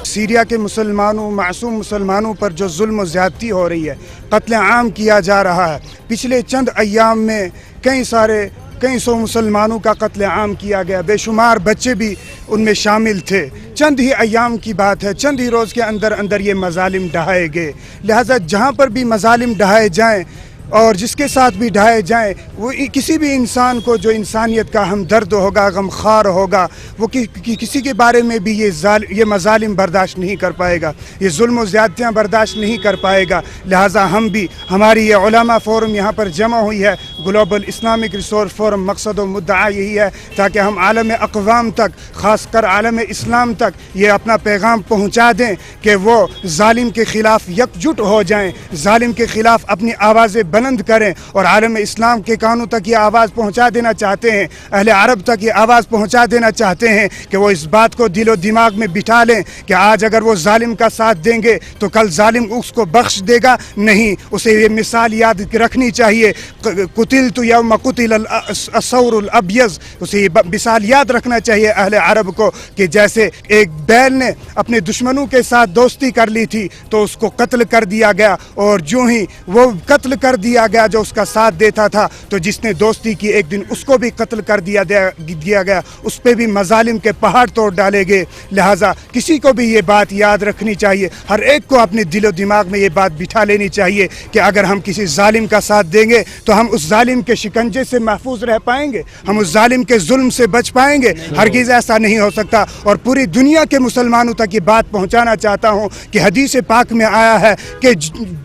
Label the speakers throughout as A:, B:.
A: Syria के मुसलमानों, मासूम मुसलमानों पर जो जुल्म और ज़्यादती हो रही है, कत्ल आम किया जा रहा है। पिछले चंद अय्याम में कई सौ मुसलमानों का कत्ल आम किया गया, बेशुमार बच्चे भी उनमें शामिल थे। चंद ही अय्याम की बात है, चंद ही रोज़ के अंदर अंदर ये मजालिम ढहाए गए। लिहाजा जहाँ पर भी मजालिम ढहाए जाएँ और जिसके साथ भी ढाए जाएं, वो किसी भी इंसान को जो इंसानियत का हमदर्द होगा, गमखार होगा, वो किसी के बारे में भी ये मजालिम बर्दाश्त नहीं कर पाएगा, ये जुल्म और ज़्यादतियाँ बर्दाश्त नहीं कर पाएगा। लिहाजा हम भी, हमारी ये उलमा फ़ोरम यहाँ पर जमा हुई है, ग्लोबल इस्लामिक रिसोर्स फ़ोरम, मकसद और मुद्दा यही है ताकि हम आलम अक़वाम तक, ख़ासकर आलम इस्लाम तक ये अपना पैगाम पहुँचा दें कि वो जालिम के ख़िलाफ़ यकजुट हो जाएँ, जालिम के ख़िलाफ़ अपनी आवाज़ें बुलंद करें। और आलम इस्लाम के कानों तक ये आवाज़ पहुंचा देना चाहते हैं, अहले अरब तक ये आवाज़ पहुंचा देना चाहते हैं कि वो इस बात को दिलो दिमाग में बिठा लें कि आज अगर वो जालिम का साथ देंगे तो कल जालिम उसको बख्श देगा नहीं। उसे ये मिसाल याद रखनी चाहिए, कुतिलतु यौम कुतिल अस्सौरुल अब्यज़, उसे ये मिसाल याद रखना चाहिए अहले अरब को कि जैसे एक बैल ने अपने दुश्मनों के साथ दोस्ती कर ली थी तो उसको कत्ल कर दिया गया, और जो ही वो कत्ल कर दिया गया जो उसका साथ देता था, तो जिसने दोस्ती की एक दिन उसको भी कत्ल कर दिया गया, उस पर भी मजालिम के पहाड़ तोड़ डाले गए। लिहाजा किसी को भी ये बात याद रखनी चाहिए, हर एक को अपने दिलो दिमाग में ये बात बिठा लेनी चाहिए कि अगर हम किसी जालिम का साथ देंगे तो हम उस जालिम के शिकंजे से महफूज रह पाएंगे, हम उस जालिम के जुल्म से बच पाएंगे। हरगिज़ ऐसा नहीं हो सकता। और पूरी दुनिया के मुसलमानों तक ये बात पहुँचाना चाहता हूँ कि हदीस पाक में आया है कि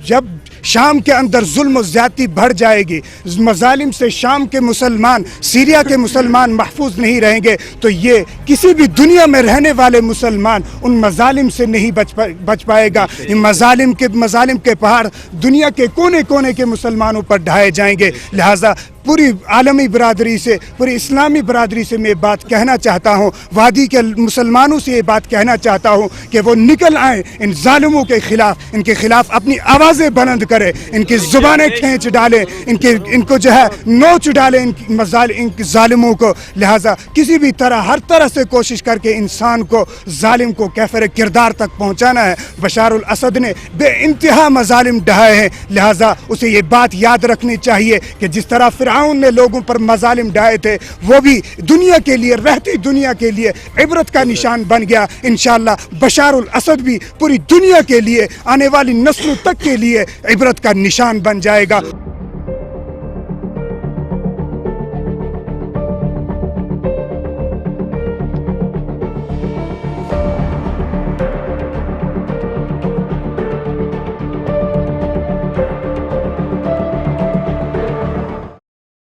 A: जब शाम के अंदर जुल्म और ज़्यादती बढ़ जाएगी, मजालिम से शाम के मुसलमान, सीरिया के मुसलमान महफूज नहीं रहेंगे, तो ये किसी भी दुनिया में रहने वाले मुसलमान उन मजालिम से नहीं बच पाएगा। इन मजालिम के पहाड़ दुनिया के कोने कोने के मुसलमानों पर ढाए जाएंगे। लिहाजा पूरी आलमी बरादरी से, पूरी इस्लामी बरादरी से मैं बात कहना चाहता हूँ, वादी के मुसलमानों से ये बात कहना चाहता हूँ कि वो निकल आएँ इन जालिमों के ख़िलाफ़, इनके ख़िलाफ़ अपनी आवाज़ें बुलंद करें, इनकी ज़ुबानें खींच डालें, इनको जो है नोच डालें इन जालिमों को। लिहाजा किसी भी तरह, हर तरह से कोशिश करके इंसान को, जालिम को कैफर किरदार तक पहुँचाना है। बशारुल असद ने बेइंतहा मजालिम ढहाए हैं, लिहाजा उसे ये बात याद रखनी चाहिए कि जिस तरह फ़िरऔन ने लोगों पर मजालिम ढाए थे, वो भी दुनिया के लिए, रहती दुनिया के लिए इबरत का निशान बन गया। इंशाअल्लाह बशारुल असद भी पूरी दुनिया के लिए, आने वाली नस्लों तक के लिए इबरत का निशान बन जाएगा।